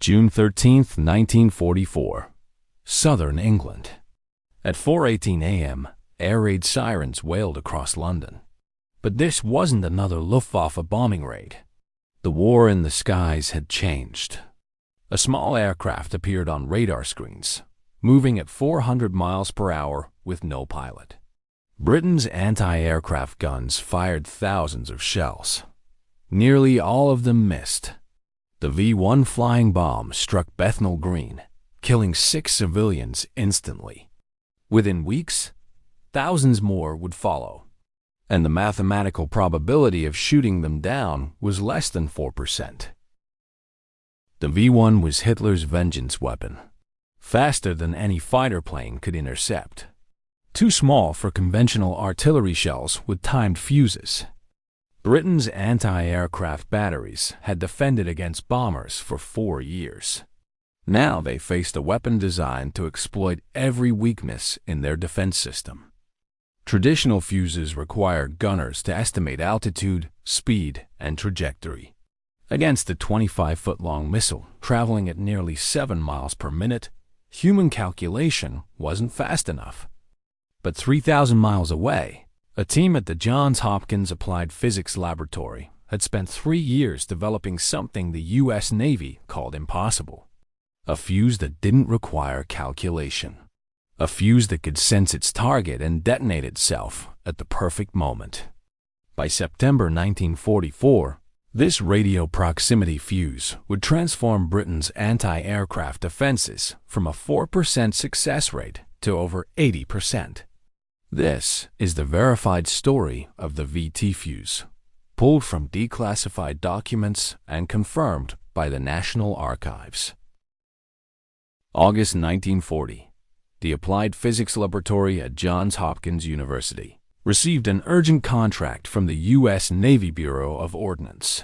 June 13, 1944. Southern England. At 4:18 a.m., air raid sirens wailed across London. But this wasn't another Luftwaffe bombing raid. The war in the skies had changed. A small aircraft appeared on radar screens, moving at 400 miles per hour with no pilot. Britain's anti-aircraft guns fired thousands of shells. Nearly all of them missed. The V-1 flying bomb struck Bethnal Green, killing 6 civilians instantly. Within weeks, thousands more would follow, and the mathematical probability of shooting them down was less than 4%. The V-1 was Hitler's vengeance weapon, faster than any fighter plane could intercept. Too small for conventional artillery shells with timed fuses. Britain's anti-aircraft batteries had defended against bombers for 4 years. Now they faced a weapon designed to exploit every weakness in their defense system. Traditional fuses required gunners to estimate altitude, speed, and trajectory. Against a 25-foot-long missile traveling at nearly 7 miles per minute, human calculation wasn't fast enough. But 3,000 miles away, a team at the Johns Hopkins Applied Physics Laboratory had spent 3 years developing something the U.S. Navy called impossible. A fuse that didn't require calculation. A fuse that could sense its target and detonate itself at the perfect moment. By September 1944, this radio proximity fuse would transform Britain's anti-aircraft defenses from a 4% success rate to over 80%. This is the verified story of the VT fuse, pulled from declassified documents and confirmed by the National Archives. August 1940. The Applied Physics Laboratory at Johns Hopkins University received an urgent contract from the U.S. Navy Bureau of Ordnance.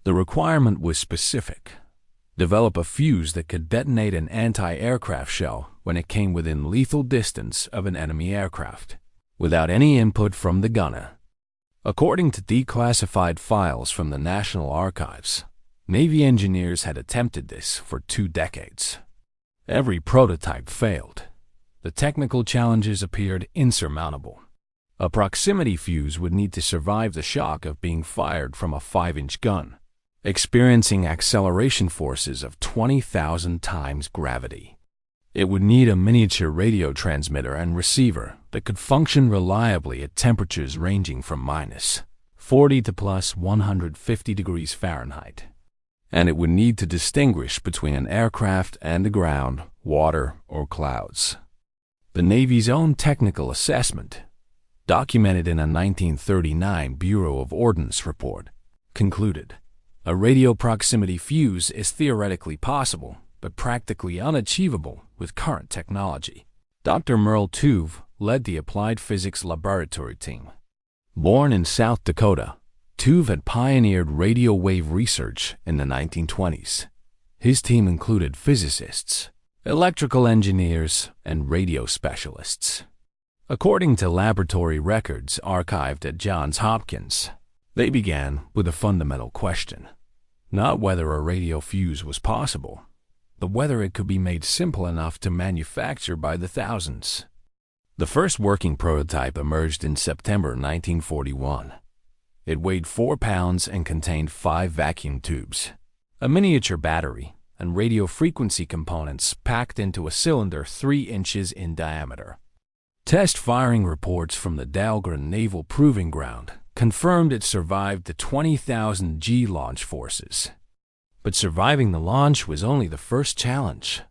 The requirement was specific: develop a fuse that could detonate an anti-aircraft shell when it came within lethal distance of an enemy aircraft, without any input from the gunner. According to declassified files from the National Archives, Navy engineers had attempted this for 2 decades. Every prototype failed. The technical challenges appeared insurmountable. A proximity fuse would need to survive the shock of being fired from a 5-inch gun, experiencing acceleration forces of 20,000 times gravity. It would need a miniature radio transmitter and receiver that could function reliably at temperatures ranging from minus 40 to plus 150 degrees Fahrenheit. And it would need to distinguish between an aircraft and the ground, water, or clouds. The Navy's own technical assessment, documented in a 1939 Bureau of Ordnance report, concluded, a radio proximity fuse is theoretically possible, but practically unachievable with current technology. Dr. Merle Tuve led the Applied Physics Laboratory team. Born in South Dakota, Tuve had pioneered radio wave research in the 1920s. His team included physicists, electrical engineers, and radio specialists. According to laboratory records archived at Johns Hopkins, they began with a fundamental question: not whether a radio fuse was possible, but whether it could be made simple enough to manufacture by the thousands. The first working prototype emerged in September 1941. It weighed 4 pounds and contained 5 vacuum tubes, a miniature battery, and radio frequency components packed into a cylinder 3 inches in diameter. Test firing reports from the Dahlgren Naval Proving Ground confirmed it survived the 20,000 G launch forces. But surviving the launch was only the first challenge.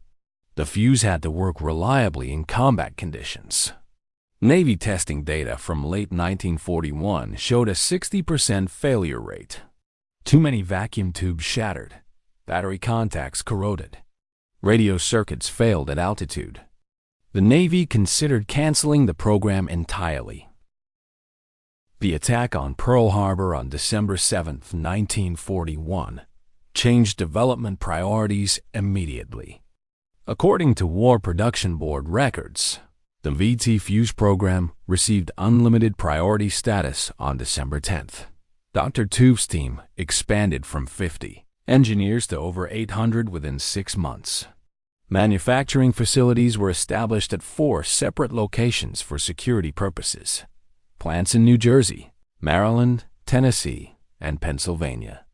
The fuse had to work reliably in combat conditions. Navy testing data from late 1941 showed a 60% failure rate. Too many vacuum tubes shattered, battery contacts corroded, radio circuits failed at altitude. The Navy considered canceling the program entirely. The attack on Pearl Harbor on December 7, 1941, changed development priorities immediately. According to War Production Board records, the VT fuse program received unlimited priority status on December 10th. Dr. Tuve's team expanded from 50 engineers to over 800 within 6 months. Manufacturing facilities were established at 4 separate locations for security purposes. Plants in New Jersey, Maryland, Tennessee, and Pennsylvania.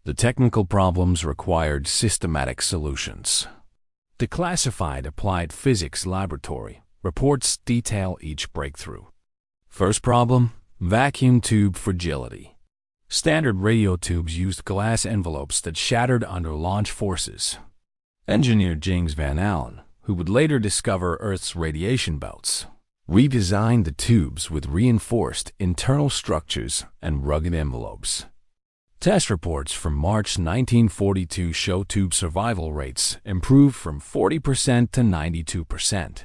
The technical problems required systematic solutions. The classified Applied Physics Laboratory reports detail each breakthrough. First problem, vacuum tube fragility. Standard radio tubes used glass envelopes that shattered under launch forces. Engineer James Van Allen, who would later discover Earth's radiation belts, redesigned the tubes with reinforced internal structures and rugged envelopes. Test reports from March 1942 show tube survival rates improved from 40% to 92%.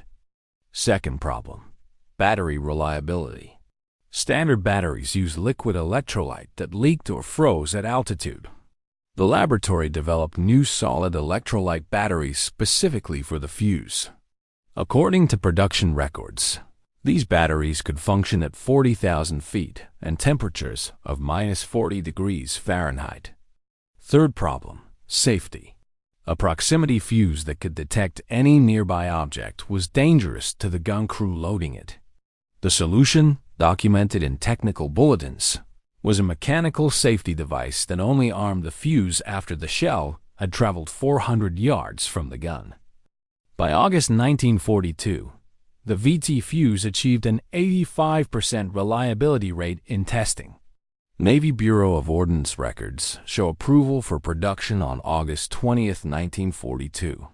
Second problem, battery reliability. Standard batteries use liquid electrolyte that leaked or froze at altitude. The laboratory developed new solid electrolyte batteries specifically for the fuse. According to production records, these batteries could function at 40,000 feet and temperatures of -40 degrees Fahrenheit. Third problem, safety. A proximity fuse that could detect any nearby object was dangerous to the gun crew loading it. The solution, documented in technical bulletins, was a mechanical safety device that only armed the fuse after the shell had traveled 400 yards from the gun. By August 1942, the VT fuse achieved an 85% reliability rate in testing. Navy Bureau of Ordnance records show approval for production on August 20, 1942.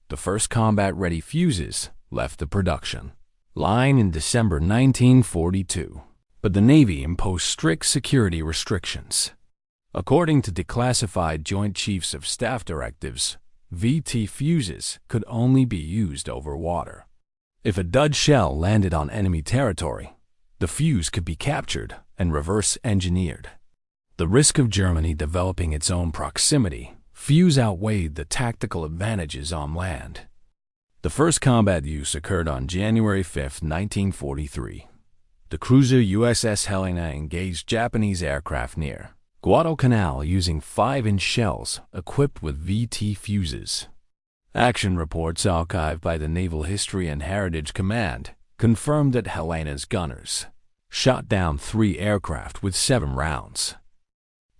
The first combat-ready fuses left the production line in December 1942, but the Navy imposed strict security restrictions. According to declassified Joint Chiefs of Staff directives, VT fuses could only be used over water. If a dud shell landed on enemy territory, the fuse could be captured and reverse-engineered. The risk of Germany developing its own proximity fuse outweighed the tactical advantages on land. The first combat use occurred on January 5, 1943. The cruiser USS Helena engaged Japanese aircraft near Guadalcanal using 5-inch shells equipped with VT fuses. Action reports archived by the Naval History and Heritage Command confirmed that Helena's gunners shot down 3 aircraft with 7 rounds.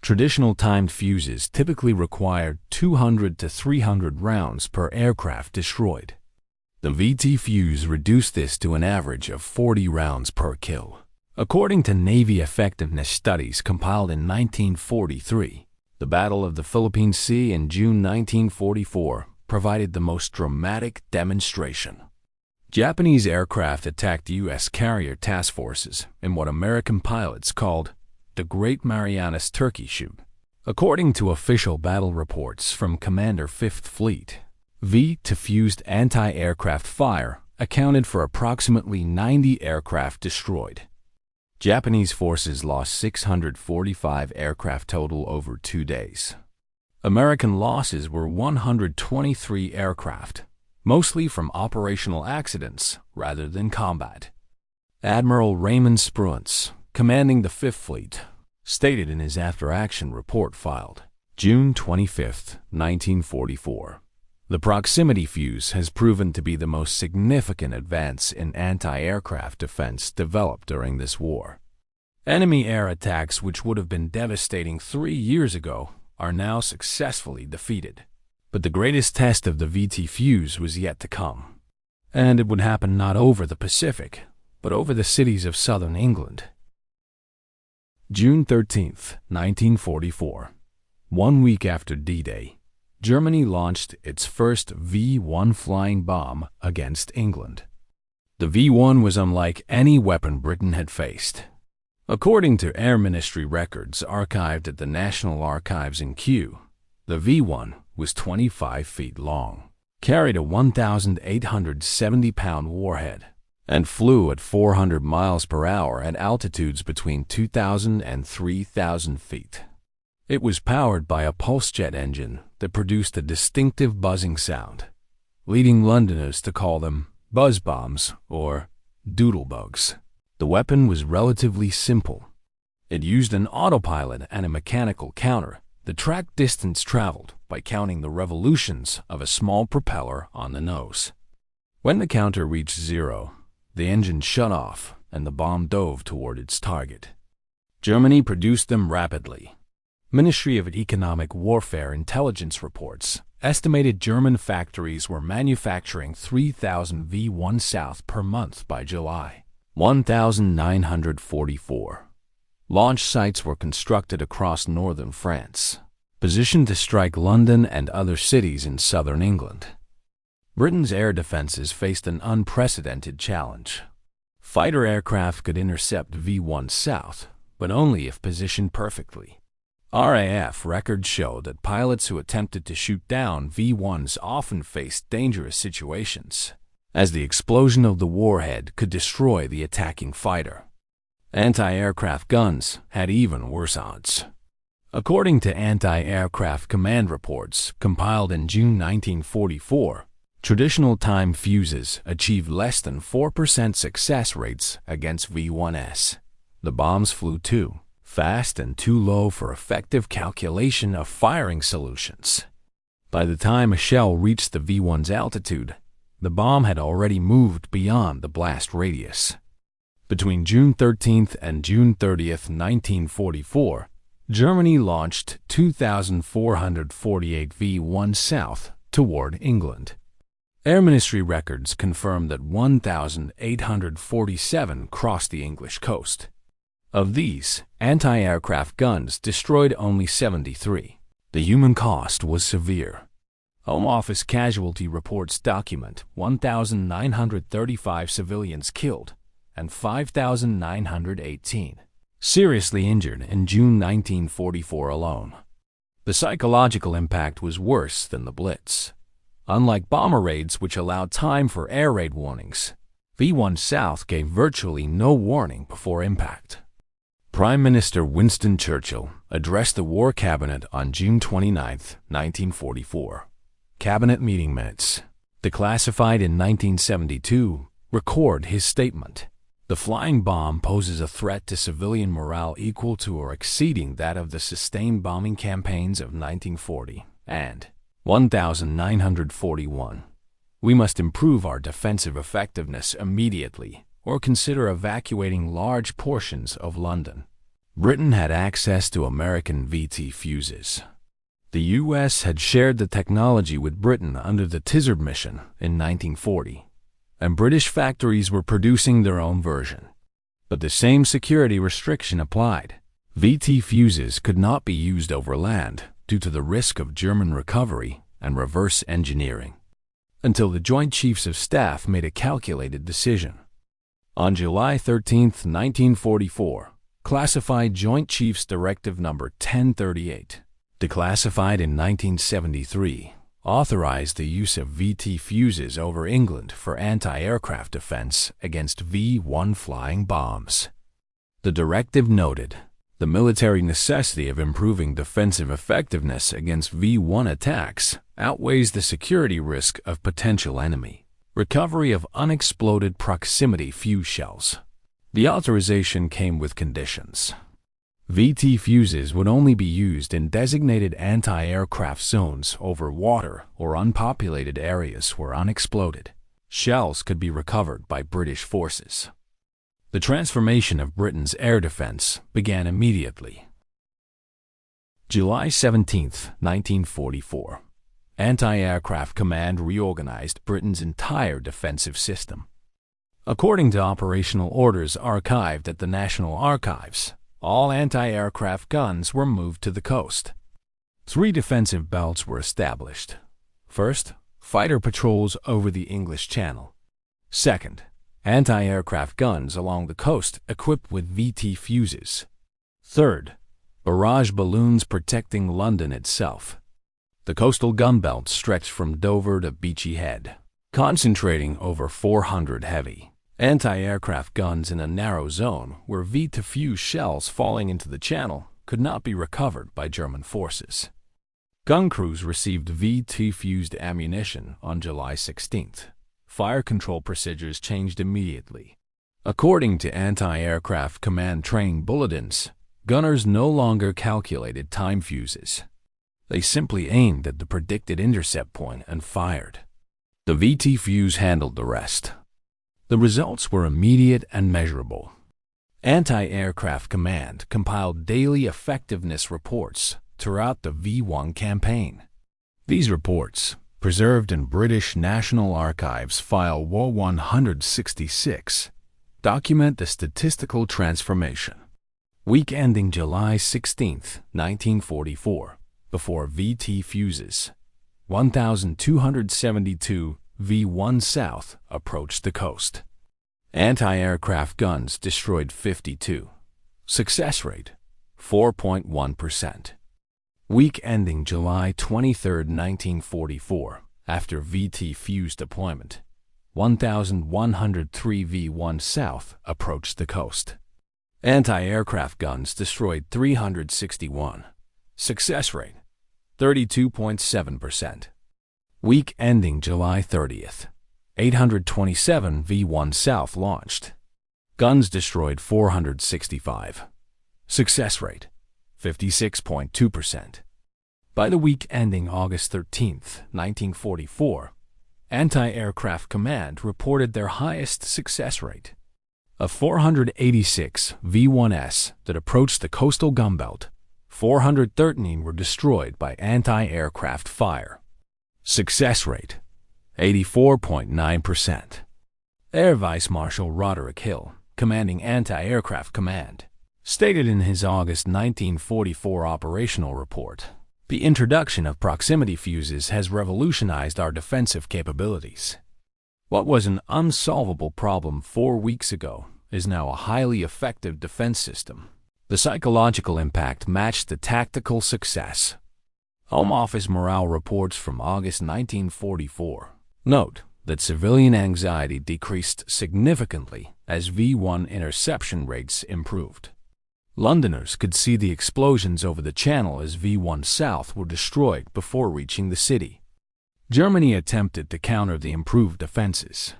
Traditional timed fuses typically required 200 to 300 rounds per aircraft destroyed. The VT fuse reduced this to an average of 40 rounds per kill. According to Navy effectiveness studies compiled in 1943, the Battle of the Philippine Sea in June 1944 provided the most dramatic demonstration. Japanese aircraft attacked U.S. carrier task forces in what American pilots called the Great Marianas Turkey Shoot. According to official battle reports from Commander 5th Fleet, V-2-fused anti-aircraft fire accounted for approximately 90 aircraft destroyed. Japanese forces lost 645 aircraft total over 2 days. American losses were 123 aircraft, mostly from operational accidents rather than combat. Admiral Raymond Spruance, commanding the 5th Fleet, stated in his after-action report filed June 25, 1944, "The proximity fuse has proven to be the most significant advance in anti-aircraft defense developed during this war. Enemy air attacks which would have been devastating 3 years ago are now successfully defeated. But the greatest test of the VT fuse was yet to come. And it would happen not over the Pacific, but over the cities of southern England." June 13, 1944. 1 week after D-Day, Germany launched its first V-1 flying bomb against England. The V-1 was unlike any weapon Britain had faced. According to Air Ministry records archived at the National Archives in Kew, the V-1 was 25 feet long, carried a 1,870-pound warhead, and flew at 400 miles per hour at altitudes between 2,000 and 3,000 feet. It was powered by a pulse jet engine that produced a distinctive buzzing sound, leading Londoners to call them buzz bombs or doodlebugs. The weapon was relatively simple. It used an autopilot and a mechanical counter the track distance traveled by counting the revolutions of a small propeller on the nose. When the counter reached 0, the engine shut off and the bomb dove toward its target. Germany produced them rapidly. Ministry of Economic Warfare intelligence reports estimated German factories were manufacturing 3,000 V-1 South per month by July. 1944. Launch sites were constructed across northern France, positioned to strike London and other cities in southern England. Britain's air defenses faced an unprecedented challenge. Fighter aircraft could intercept V-1 South, but only if positioned perfectly. RAF records show that pilots who attempted to shoot down V-1s often faced dangerous situations, as the explosion of the warhead could destroy the attacking fighter. Anti-aircraft guns had even worse odds. According to anti-aircraft command reports compiled in June 1944, traditional time fuses achieved less than 4% success rates against V-1s. The bombs flew too fast and too low for effective calculation of firing solutions. By the time a shell reached the V-1's altitude, the bomb had already moved beyond the blast radius. Between June 13th and June 30th, 1944, Germany launched 2,448 V-1 South toward England. Air Ministry records confirm that 1,847 crossed the English coast. Of these, anti-aircraft guns destroyed only 73. The human cost was severe. Home Office casualty reports document 1,935 civilians killed and 5,918 seriously injured in June 1944 alone. The psychological impact was worse than the Blitz. Unlike bomber raids, which allowed time for air raid warnings, V-1 South gave virtually no warning before impact. Prime Minister Winston Churchill addressed the War Cabinet on June 29, 1944. Cabinet meeting minutes, declassified in 1972, record his statement. The flying bomb poses a threat to civilian morale equal to or exceeding that of the sustained bombing campaigns of 1940 and 1941. We must improve our defensive effectiveness immediately or consider evacuating large portions of London. Britain had access to American VT fuses. The U.S. had shared the technology with Britain under the Tizard mission in 1940, and British factories were producing their own version. But the same security restriction applied. VT fuses could not be used over land due to the risk of German recovery and reverse engineering, until the Joint Chiefs of Staff made a calculated decision. On July 13, 1944, classified Joint Chiefs Directive No. 1038, declassified in 1973, authorized the use of VT fuses over England for anti-aircraft defense against V-1 flying bombs. The directive noted the military necessity of improving defensive effectiveness against V-1 attacks outweighs the security risk of potential enemy recovery of unexploded proximity fuse shells. The authorization came with conditions. VT fuses would only be used in designated anti-aircraft zones over water or unpopulated areas where unexploded shells could be recovered by British forces. The transformation of Britain's air defense began immediately. July 17, 1944. Anti-Aircraft Command reorganized Britain's entire defensive system. According to operational orders archived at the National Archives, all anti-aircraft guns were moved to the coast. 3 defensive belts were established. First, fighter patrols over the English Channel. Second, anti-aircraft guns along the coast equipped with VT fuses. Third, barrage balloons protecting London itself. The coastal gun belt stretched from Dover to Beachy Head, concentrating over 400 heavy anti-aircraft guns in a narrow zone where VT fuse shells falling into the channel could not be recovered by German forces. Gun crews received VT fused ammunition on July 16th. Fire control procedures changed immediately. According to anti-aircraft command training bulletins, gunners no longer calculated time fuses. They simply aimed at the predicted intercept point and fired. The VT fuse handled the rest. The results were immediate and measurable. Anti-Aircraft Command compiled daily effectiveness reports throughout the V-1 campaign. These reports, preserved in British National Archives File W-166, document the statistical transformation. Week ending July 16, 1944, before VT fuses, 1,272 V-1 South approached the coast. Anti-aircraft guns destroyed 52. Success rate, 4.1%. Week ending July 23, 1944, after VT fuse deployment, 1,103 V-1 South approached the coast. Anti-aircraft guns destroyed 361. Success rate, 32.7%. Week ending July 30th, 827 V-1 South launched. Guns destroyed 465. Success rate, 56.2%. By the week ending August 13th, 1944, Anti-Aircraft Command reported their highest success rate. Of 486 V-1S that approached the coastal gunbelt, 413 were destroyed by anti-aircraft fire. Success rate, 84.9%. Air Vice Marshal Roderick Hill, commanding Anti-Aircraft Command, stated in his August 1944 operational report, "The introduction of proximity fuses has revolutionized our defensive capabilities. What was an unsolvable problem 4 weeks ago is now a highly effective defense system." The psychological impact matched the tactical success. Home Office morale reports from August 1944 note that civilian anxiety decreased significantly as V-1 interception rates improved. Londoners could see the explosions over the channel as V-1 South were destroyed before reaching the city. Germany attempted to counter the improved defenses.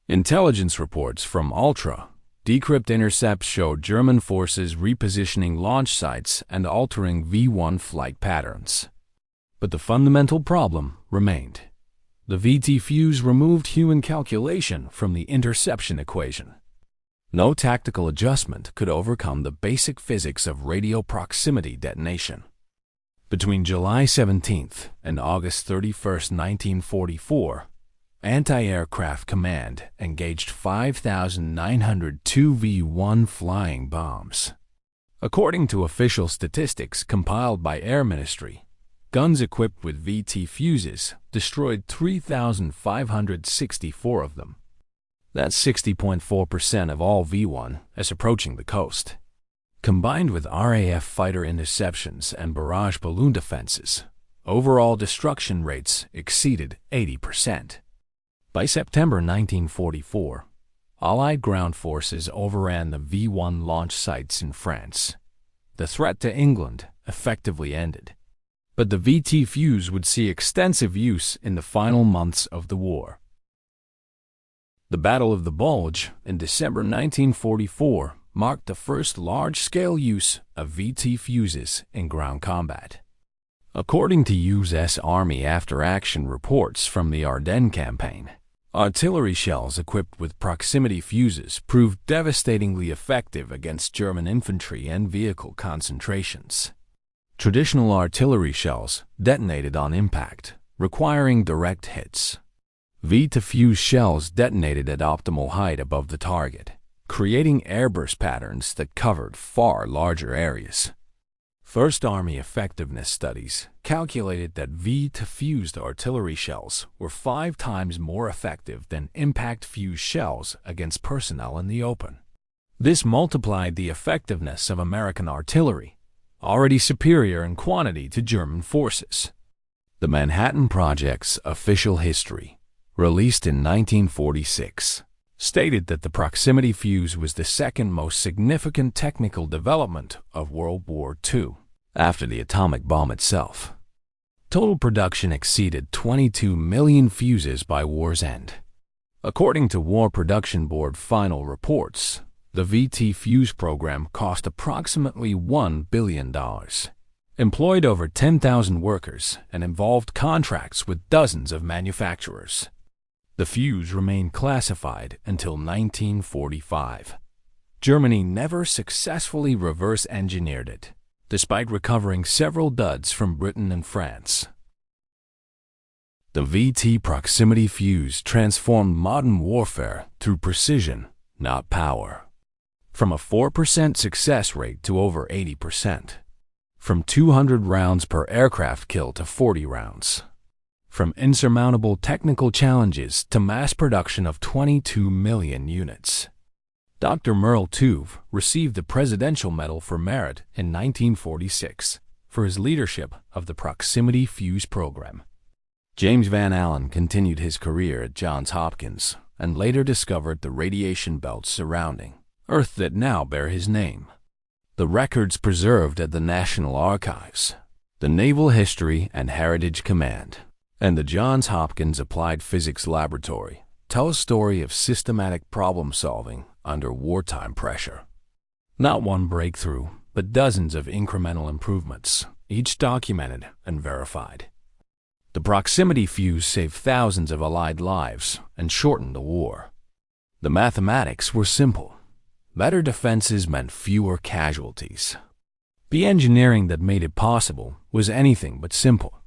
Intelligence reports from Ultra decrypt intercepts showed German forces repositioning launch sites and altering V-1 flight patterns. But the fundamental problem remained. The VT fuse removed human calculation from the interception equation. No tactical adjustment could overcome the basic physics of radio proximity detonation. Between July 17th and August 31st, 1944, Anti-Aircraft Command engaged 5,902 V-1 flying bombs. According to official statistics compiled by Air Ministry, guns equipped with VT fuses destroyed 3,564 of them. That's 60.4% of all V-1 as approaching the coast. Combined with RAF fighter interceptions and barrage balloon defenses, overall destruction rates exceeded 80%. By September 1944, Allied ground forces overran the V-1 launch sites in France. The threat to England effectively ended. But the VT fuse would see extensive use in the final months of the war. The Battle of the Bulge in December 1944 marked the first large-scale use of VT fuses in ground combat. According to U.S. Army after-action reports from the Ardennes campaign, artillery shells equipped with proximity fuses proved devastatingly effective against German infantry and vehicle concentrations. Traditional artillery shells detonated on impact, requiring direct hits. V-to-fuse shells detonated at optimal height above the target, creating airburst patterns that covered far larger areas. First Army effectiveness studies calculated that V-to-fused artillery shells were 5 times more effective than impact-fused shells against personnel in the open. This multiplied the effectiveness of American artillery, already superior in quantity to German forces. The Manhattan Project's official history, released in 1946, stated that the proximity fuse was the second most significant technical development of World War II, after the atomic bomb itself. Total production exceeded 22 million fuses by war's end. According to War Production Board final reports, the VT fuse program cost approximately $1 billion. employed over 10,000 workers, and involved contracts with dozens of manufacturers. The fuse remained classified until 1945. Germany never successfully reverse-engineered it, despite recovering several duds from Britain and France. The VT proximity fuse transformed modern warfare through precision, not power. From a 4% success rate to over 80%. From 200 rounds per aircraft kill to 40 rounds. From insurmountable technical challenges to mass production of 22 million units. Dr. Merle Tuve received the Presidential Medal for Merit in 1946 for his leadership of the proximity fuse program. James Van Allen continued his career at Johns Hopkins and later discovered the radiation belts surrounding Earth that now bear his name. The records preserved at the National Archives, the Naval History and Heritage Command, and the Johns Hopkins Applied Physics Laboratory tell a story of systematic problem-solving under wartime pressure. Not one breakthrough, but dozens of incremental improvements, each documented and verified. The proximity fuse saved thousands of Allied lives and shortened the war. The mathematics were simple. Better defenses meant fewer casualties. The engineering that made it possible was anything but simple.